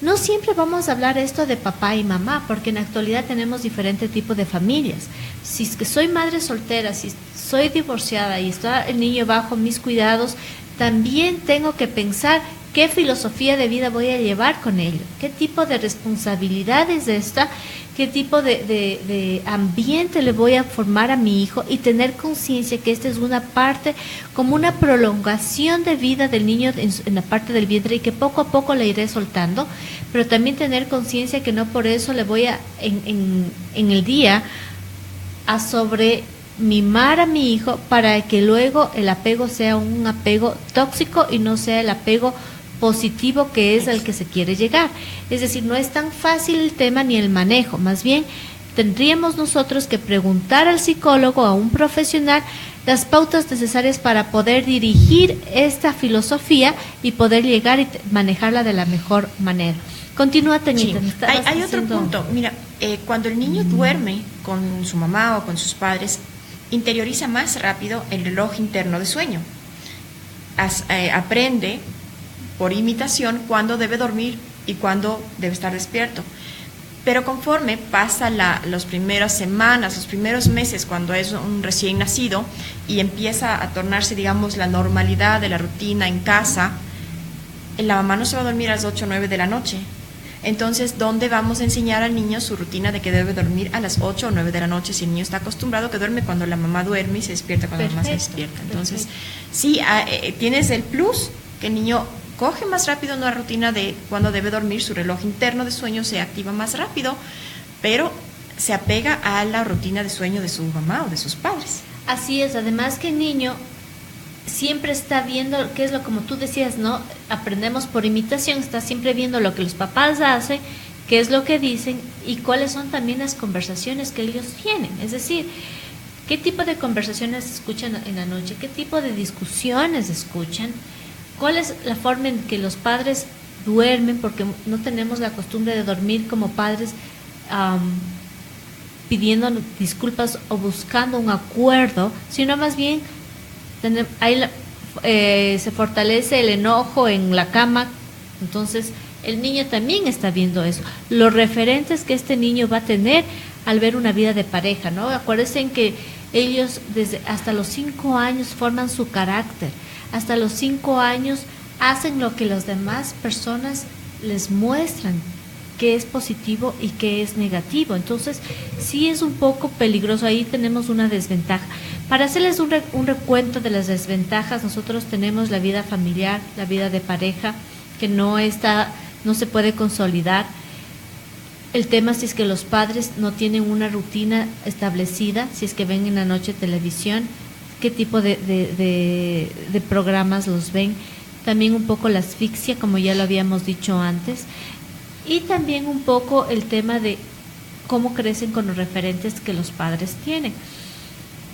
no siempre vamos a hablar esto de papá y mamá, porque en la actualidad tenemos diferentes tipos de familias. Si es que soy madre soltera, si soy divorciada y está el niño bajo mis cuidados, también tengo que pensar qué filosofía de vida voy a llevar con ello, qué tipo de responsabilidades de esta qué tipo de ambiente le voy a formar a mi hijo y tener conciencia que esta es una parte, como una prolongación de vida del niño en la parte del vientre y que poco a poco le iré soltando, pero también tener conciencia que no por eso le voy a, en el día, a mimar a mi hijo para que luego el apego sea un apego tóxico y no sea el apego positivo que es al que se quiere llegar. Es decir, no es tan fácil el tema ni el manejo, más bien tendríamos nosotros que preguntar al psicólogo, a un profesional, las pautas necesarias para poder dirigir esta filosofía y poder llegar y manejarla de la mejor manera. Continúa, Toñita. Sí. Hay otro punto. Mira, cuando el niño duerme con su mamá o con sus padres, interioriza más rápido el reloj interno de sueño. Aprende por imitación cuándo debe dormir y cuándo debe estar despierto. Pero conforme pasa las primeras semanas, los primeros meses, cuando es un recién nacido y empieza a tornarse, digamos, la normalidad de la rutina en casa, la mamá no se va a dormir a las 8 o 9 de la noche. Entonces, ¿dónde vamos a enseñar al niño su rutina de que debe dormir a las 8 o 9 de la noche si el niño está acostumbrado que duerme cuando la mamá duerme y se despierta cuando la mamá se despierta? Entonces, sí, tienes el plus que el niño coge más rápido una rutina de cuando debe dormir, su reloj interno de sueño se activa más rápido, pero se apega a la rutina de sueño de su mamá o de sus padres. Así es, además que el niño siempre está viendo, qué es lo como tú decías, ¿no? Aprendemos por imitación, está siempre viendo lo que los papás hacen, qué es lo que dicen y cuáles son también las conversaciones que ellos tienen. Es decir, qué tipo de conversaciones escuchan en la noche, qué tipo de discusiones escuchan, cuál es la forma en que los padres duermen, porque no tenemos la costumbre de dormir como padres pidiendo disculpas o buscando un acuerdo, sino más bien se fortalece el enojo en la cama. Entonces el niño también está viendo eso, los referentes que este niño va a tener al ver una vida de pareja, ¿no? Acuérdense que ellos hasta los 5 años forman su carácter, hasta los 5 años hacen lo que las demás personas les muestran que es positivo y que es negativo. Entonces sí es un poco peligroso, ahí tenemos una desventaja. Para hacerles un recuento de las desventajas, nosotros tenemos la vida familiar, la vida de pareja, que no se puede consolidar. El tema si es que los padres no tienen una rutina establecida, si es que ven en la noche televisión, qué tipo de programas los ven. También un poco la asfixia, como ya lo habíamos dicho antes. Y también un poco el tema de cómo crecen con los referentes que los padres tienen.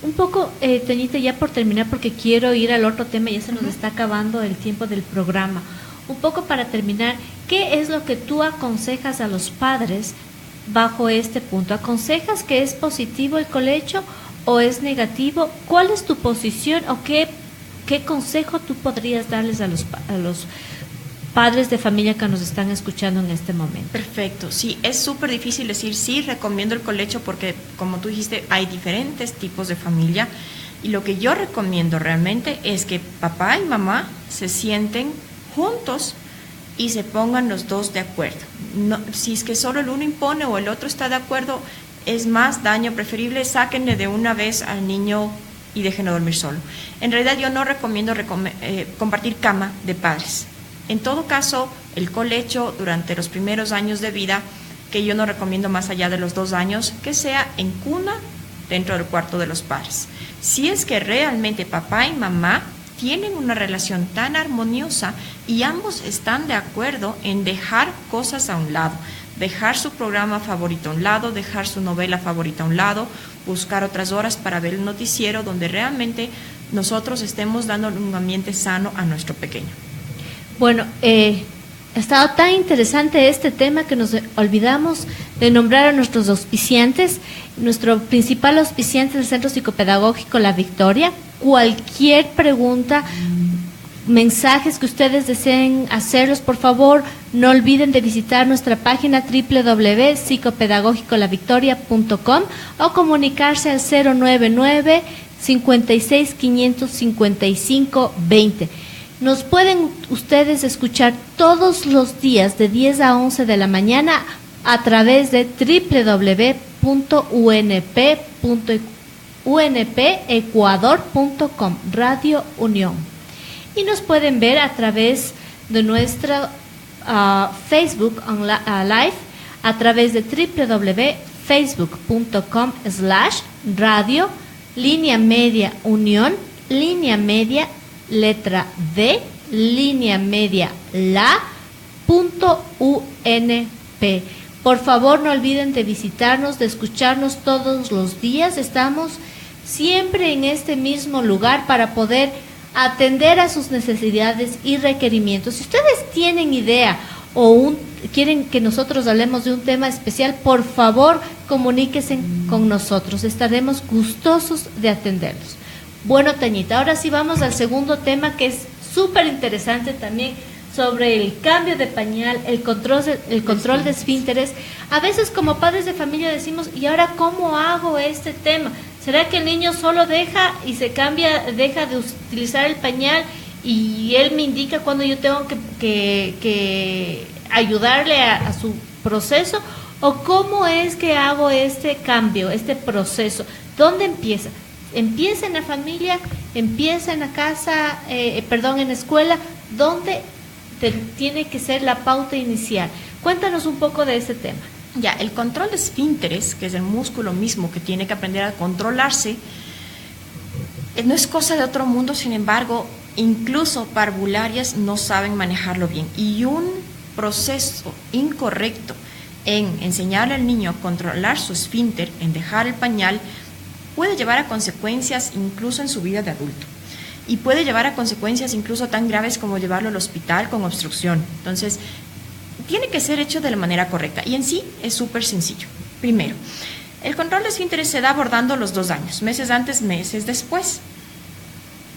Un poco, Toñita, ya por terminar, porque quiero ir al otro tema, ya se nos está acabando el tiempo del programa. Un poco para terminar, ¿qué es lo que tú aconsejas a los padres bajo este punto? ¿Aconsejas que es positivo el colecho o es negativo? ¿Cuál es tu posición o qué consejo tú podrías darles a los padres de familia que nos están escuchando en este momento? Perfecto, sí, es súper difícil decir sí, recomiendo el colecho porque, como tú dijiste, hay diferentes tipos de familia y lo que yo recomiendo realmente es que papá y mamá se sienten juntos y se pongan los dos de acuerdo. No, si es que solo el uno impone o el otro está de acuerdo, es más daño. Preferible sáquenle de una vez al niño y déjenlo dormir solo. En realidad yo no recomiendo compartir cama de padres. En todo caso, el colecho durante los primeros años de vida, que yo no recomiendo más allá de los 2 años, que sea en cuna dentro del cuarto de los padres. Si es que realmente papá y mamá tienen una relación tan armoniosa y ambos están de acuerdo en dejar cosas a un lado, dejar su programa favorito a un lado, dejar su novela favorita a un lado, buscar otras horas para ver el noticiero donde realmente nosotros estemos dando un ambiente sano a nuestro pequeño. Bueno, ha estado tan interesante este tema que nos olvidamos de nombrar a nuestros auspiciantes. Nuestro principal auspiciante es el Centro Psicopedagógico La Victoria. Cualquier pregunta, mensajes que ustedes deseen hacerlos, por favor, no olviden de visitar nuestra página www.psicopedagogicolavictoria.com o comunicarse al 099 56 555 20. Nos pueden ustedes escuchar todos los días de 10 a 11 de la mañana a través de www.unpecuador.com, Radio Unión. Y nos pueden ver a través de nuestra Facebook Live, a través de www.facebook.com/radio línea media unión, línea media letra D, línea media la.unp. Por favor, no olviden de visitarnos, de escucharnos todos los días. Estamos siempre en este mismo lugar para poder atender a sus necesidades y requerimientos. Si ustedes tienen idea o quieren que nosotros hablemos de un tema especial, por favor, comuníquense con nosotros. Estaremos gustosos de atenderlos. Bueno, Tañita, ahora sí vamos al segundo tema, que es súper interesante también, sobre el cambio de pañal, el control de esfínteres. A veces como padres de familia decimos, ¿y ahora cómo hago este tema? ¿Será que el niño solo deja de utilizar el pañal y él me indica cuando yo tengo que ayudarle a su proceso? ¿O cómo es que hago este cambio, este proceso? ¿Dónde empieza? ¿Empieza en la familia? ¿Empieza en la casa? En la escuela? ¿Dónde tiene que ser la pauta inicial? Cuéntanos un poco de ese tema. Ya, el control de esfínteres, que es el músculo mismo que tiene que aprender a controlarse, no es cosa de otro mundo. Sin embargo, incluso parvularias no saben manejarlo bien. Y un proceso incorrecto en enseñarle al niño a controlar su esfínter, en dejar el pañal, puede llevar a consecuencias incluso en su vida de adulto. Y puede llevar a consecuencias incluso tan graves como llevarlo al hospital con obstrucción. Entonces, tiene que ser hecho de la manera correcta. Y en sí es súper sencillo. Primero, el control de esfínteres se da abordando los 2 años, meses antes, meses después.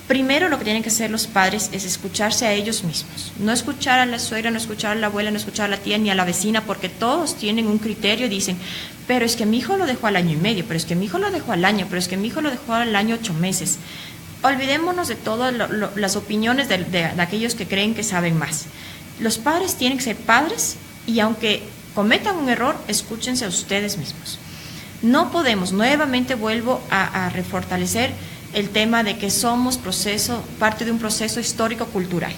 Primero, lo que tienen que hacer los padres es escucharse a ellos mismos. No escuchar a la suegra, no escuchar a la abuela, no escuchar a la tía ni a la vecina, porque todos tienen un criterio y dicen, pero es que mi hijo lo dejó al 1 año y medio, pero es que mi hijo lo dejó al año, pero es que mi hijo lo dejó al año 8 meses. Olvidémonos de todas las opiniones de aquellos que creen que saben más. Los padres tienen que ser padres y aunque cometan un error, escúchense a ustedes mismos. No podemos, nuevamente vuelvo a refortalecer el tema de que somos parte de un proceso histórico-cultural.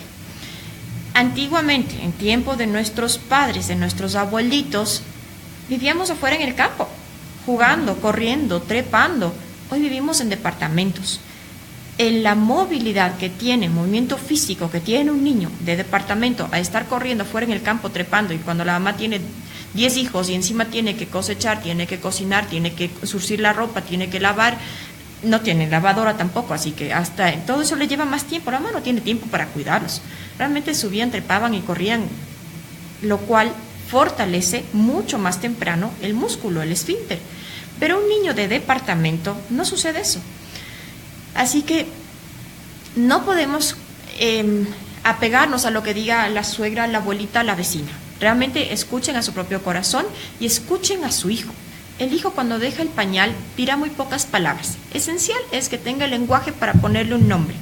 Antiguamente, en tiempo de nuestros padres, de nuestros abuelitos, vivíamos afuera en el campo, jugando, corriendo, trepando. Hoy vivimos en departamentos. En la movilidad que tiene, movimiento físico que tiene un niño de departamento a estar corriendo fuera en el campo trepando, y cuando la mamá tiene 10 hijos y encima tiene que cosechar, tiene que cocinar, tiene que surcir la ropa, tiene que lavar, no tiene lavadora tampoco, así que hasta todo eso le lleva más tiempo. La mamá no tiene tiempo para cuidarlos. Realmente subían, trepaban y corrían, lo cual fortalece mucho más temprano el músculo, el esfínter. Pero un niño de departamento no sucede eso. Así que no podemos apegarnos a lo que diga la suegra, la abuelita, la vecina. Realmente escuchen a su propio corazón y escuchen a su hijo. El hijo cuando deja el pañal dirá muy pocas palabras. Esencial es que tenga el lenguaje para ponerle un nombre.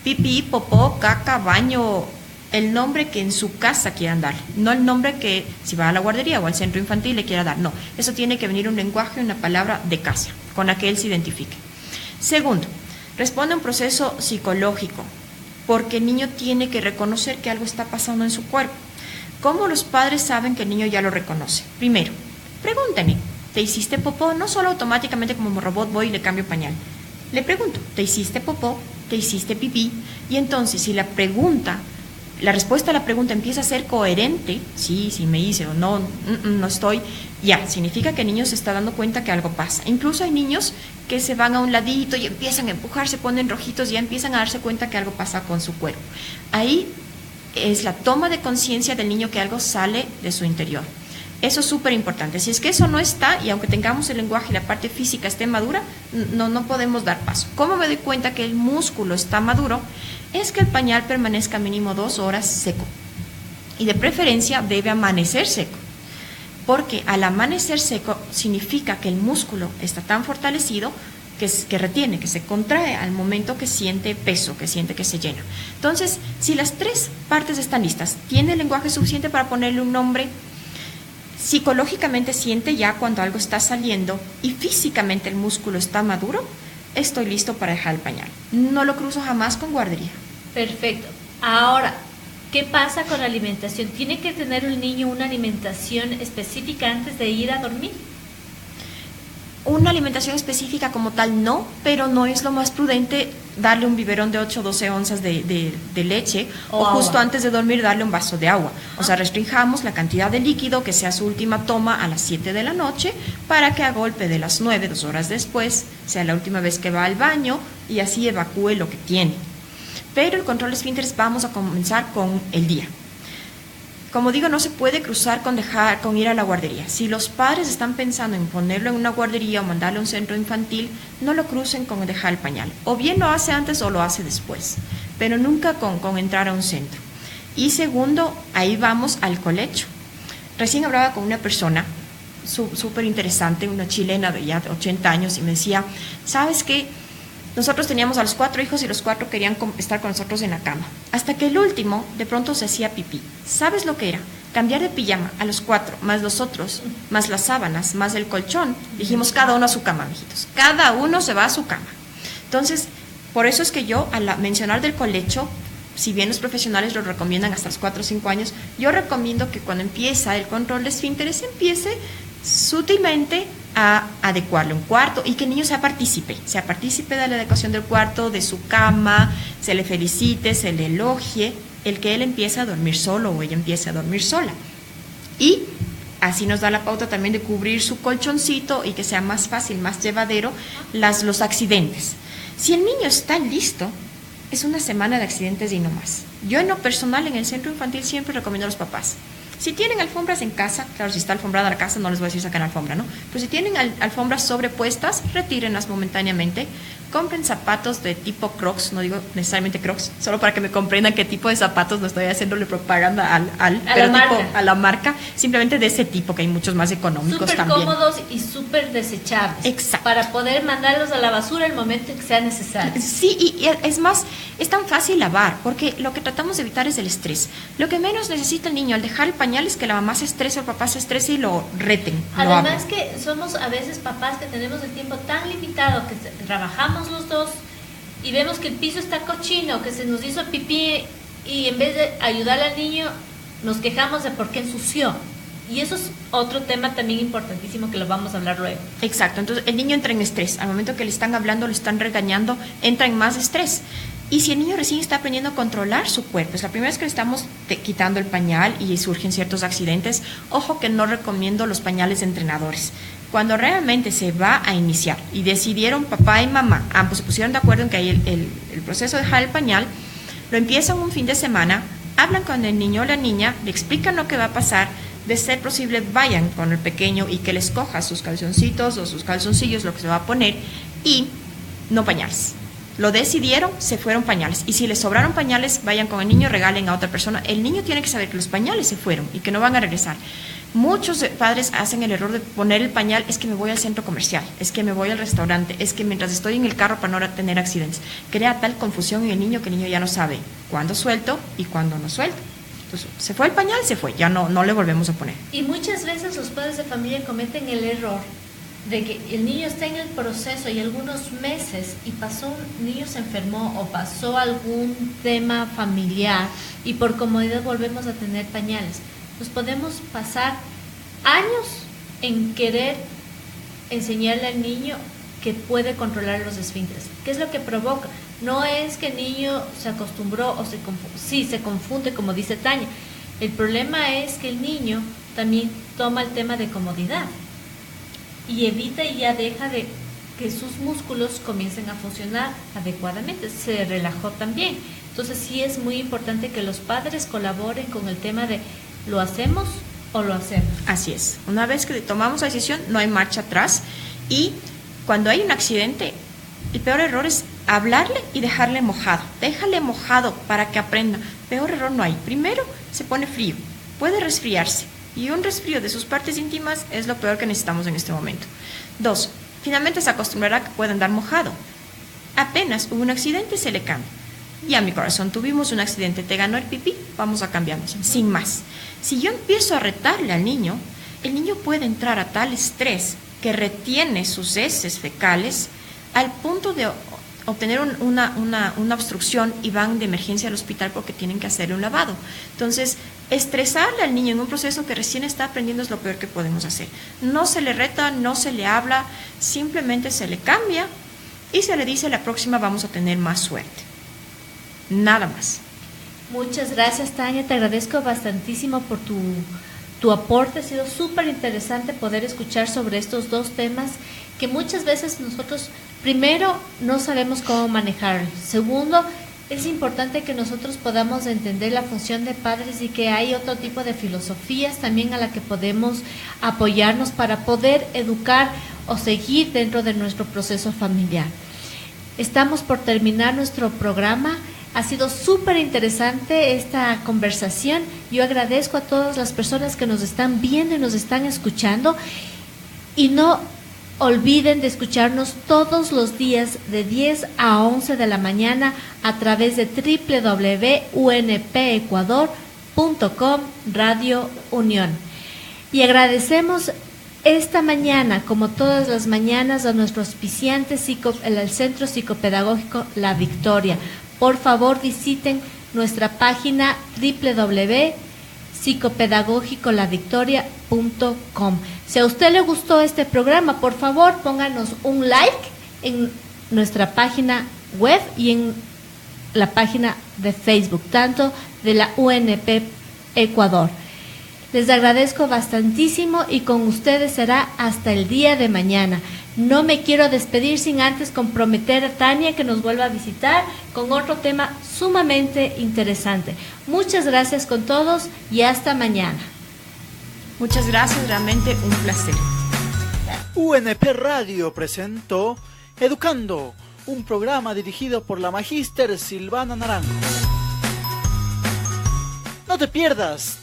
Pipí, popó, caca, baño, el nombre que en su casa quieran darle. No el nombre que si va a la guardería o al centro infantil le quiera dar. No, eso tiene que venir un lenguaje, una palabra de casa, con la que él se identifique. Segundo, responde a un proceso psicológico, porque el niño tiene que reconocer que algo está pasando en su cuerpo. ¿Cómo los padres saben que el niño ya lo reconoce? Primero, pregúntenle, ¿te hiciste popó? No solo automáticamente como robot voy y le cambio pañal. Le pregunto, ¿te hiciste popó? ¿Te hiciste pipí? Y entonces, si la respuesta a la pregunta empieza a ser coherente, sí me hice o no, no estoy, ya, significa que el niño se está dando cuenta que algo pasa. Incluso hay niños que se van a un ladito y empiezan a empujar, se ponen rojitos y ya empiezan a darse cuenta que algo pasa con su cuerpo. Ahí es la toma de conciencia del niño que algo sale de su interior. Eso es súper importante. Si es que eso no está, y aunque tengamos el lenguaje y la parte física esté madura, no podemos dar paso. ¿Cómo me doy cuenta que el músculo está maduro? Es que el pañal permanezca mínimo 2 horas seco. Y de preferencia debe amanecer seco. Porque al amanecer seco significa que el músculo está tan fortalecido que retiene, que se contrae al momento que siente peso, que siente que se llena. Entonces, si las 3 partes están listas, ¿tiene el lenguaje suficiente para ponerle un nombre? psicológicamente siente ya cuando algo está saliendo y físicamente el músculo está maduro, estoy listo para dejar el pañal. No lo cruzo jamás con guardería. Perfecto. Ahora, ¿qué pasa con la alimentación? ¿Tiene que tener el niño una alimentación específica antes de ir a dormir? Una alimentación específica como tal no, pero no es lo más prudente darle un biberón de 8 o 12 onzas de leche o justo antes de dormir darle un vaso de agua. O sea, restringamos la cantidad de líquido, que sea su última toma a las 7 de la noche, para que a golpe de las 9, 2 horas después, sea la última vez que va al baño y así evacúe lo que tiene. Pero el control de esfínteres vamos a comenzar con el día. Como digo, no se puede cruzar con ir a la guardería. Si los padres están pensando en ponerlo en una guardería o mandarlo a un centro infantil, no lo crucen con dejar el pañal. O bien lo hace antes o lo hace después, pero nunca con entrar a un centro. Y segundo, ahí vamos al colecho. Recién hablaba con una persona súper interesante, una chilena de ya 80 años, y me decía, ¿sabes qué? Nosotros teníamos a los 4 hijos y los 4 querían estar con nosotros en la cama. Hasta que el último de pronto se hacía pipí. ¿Sabes lo que era? Cambiar de pijama a los 4, más los otros, más las sábanas, más el colchón. Dijimos, cada uno a su cama, mijitos. Cada uno se va a su cama. Entonces, por eso es que yo, al mencionar del colecho, si bien los profesionales lo recomiendan hasta los 4 o 5 años, yo recomiendo que cuando empieza el control de esfínteres, empiece sutilmente a adecuarle un cuarto y que el niño sea partícipe de la adecuación del cuarto, de su cama, se le felicite, se le elogie, el que él empiece a dormir solo o ella empiece a dormir sola. Y así nos da la pauta también de cubrir su colchoncito y que sea más fácil, más llevadero los accidentes. Si el niño está listo, es una semana de accidentes y no más. Yo en lo personal en el centro infantil siempre recomiendo a los papás. Si tienen alfombras en casa, claro, si está alfombrada la casa, no les voy a decir sacar alfombra, ¿no? Pero si tienen alfombras sobrepuestas, retírenlas momentáneamente. Compren zapatos de tipo Crocs, no digo necesariamente Crocs, solo para que me comprendan qué tipo de zapatos, no estoy haciéndole propaganda a la marca, simplemente de ese tipo, que hay muchos más económicos también. Súper cómodos y súper desechables. Exacto. Para poder mandarlos a la basura el momento en que sea necesario. Sí, y es más, es tan fácil lavar, porque lo que tratamos de evitar es el estrés. Lo que menos necesita el niño al dejar el pañal es que la mamá se estrese o el papá se estrese y lo reten. Además que somos a veces papás que tenemos el tiempo tan limitado que trabajamos los dos y vemos que el piso está cochino, que se nos hizo pipí y en vez de ayudar al niño nos quejamos de por qué ensució. Y eso es otro tema también importantísimo que lo vamos a hablar luego. Exacto, entonces el niño entra en estrés. Al momento que le están hablando, le están regañando, entra en más estrés. Y si el niño recién está aprendiendo a controlar su cuerpo, es la primera vez que le estamos quitando el pañal y surgen ciertos accidentes, ojo que no recomiendo los pañales de entrenadores. Cuando realmente se va a iniciar y decidieron papá y mamá, ambos se pusieron de acuerdo en que hay el proceso de dejar el pañal, lo empiezan un fin de semana, hablan con el niño o la niña, le explican lo que va a pasar, de ser posible vayan con el pequeño y que les coja sus calzoncitos o sus calzoncillos, lo que se va a poner, y no pañales. Lo decidieron, se fueron pañales. Y si les sobraron pañales, vayan con el niño, regalen a otra persona. El niño tiene que saber que los pañales se fueron y que no van a regresar. Muchos padres hacen el error de poner el pañal, es que me voy al centro comercial, es que me voy al restaurante, es que mientras estoy en el carro para no tener accidentes. Crea tal confusión en el niño que el niño ya no sabe cuándo suelto y cuándo no suelto. Entonces, se fue el pañal, se fue, ya no le volvemos a poner. Y muchas veces los padres de familia cometen el error de que el niño está en el proceso y algunos meses y un niño se enfermó o pasó algún tema familiar y por comodidad volvemos a tener pañales. Nos podemos pasar años en querer enseñarle al niño que puede controlar los esfínteres. ¿Qué es lo que provoca? No es que el niño se acostumbró o se confunde, como dice Tania. El problema es que el niño también toma el tema de comodidad y evita y ya deja de que sus músculos comiencen a funcionar adecuadamente. Se relajó también. Entonces sí es muy importante que los padres colaboren con el tema de ¿lo hacemos o lo hacemos? Así es. Una vez que tomamos la decisión, no hay marcha atrás. Y cuando hay un accidente, el peor error es hablarle y dejarle mojado. Déjale mojado para que aprenda. Peor error no hay. Primero, se pone frío. Puede resfriarse. Y un resfrío de sus partes íntimas es lo peor que necesitamos en este momento. 2, finalmente se acostumbrará a que pueda andar mojado. Apenas hubo un accidente, se le cambia. Ya, mi corazón, tuvimos un accidente, te ganó el pipí, vamos a cambiarnos, sin más. Si yo empiezo a retarle al niño, el niño puede entrar a tal estrés que retiene sus heces fecales al punto de obtener una obstrucción y van de emergencia al hospital porque tienen que hacerle un lavado. Entonces, estresarle al niño en un proceso que recién está aprendiendo es lo peor que podemos hacer. No se le reta, no se le habla, simplemente se le cambia y se le dice la próxima vamos a tener más suerte. Nada más. Muchas gracias, Tania. Te agradezco bastantísimo por tu aporte. Ha sido súper interesante poder escuchar sobre estos dos temas que muchas veces nosotros, primero, no sabemos cómo manejar. Segundo, es importante que nosotros podamos entender la función de padres y que hay otro tipo de filosofías también a la que podemos apoyarnos para poder educar o seguir dentro de nuestro proceso familiar. Estamos por terminar nuestro programa. Ha sido súper interesante esta conversación. Yo agradezco a todas las personas que nos están viendo y nos están escuchando. Y no olviden de escucharnos todos los días de 10 a 11 de la mañana a través de www.unpecuador.com Radio Unión. Y agradecemos esta mañana, como todas las mañanas, a nuestro auspiciante, el Centro Psicopedagógico La Victoria. Por favor, visiten nuestra página www.psicopedagogicolavictoria.com. Si a usted le gustó este programa, por favor, pónganos un like en nuestra página web y en la página de Facebook, tanto de la UNP Ecuador. Les agradezco bastantísimo y con ustedes será hasta el día de mañana. No me quiero despedir sin antes comprometer a Tania que nos vuelva a visitar con otro tema sumamente interesante. Muchas gracias con todos y hasta mañana. Muchas gracias, realmente un placer. UNP Radio presentó Educando, un programa dirigido por la magíster Silvana Naranjo. No te pierdas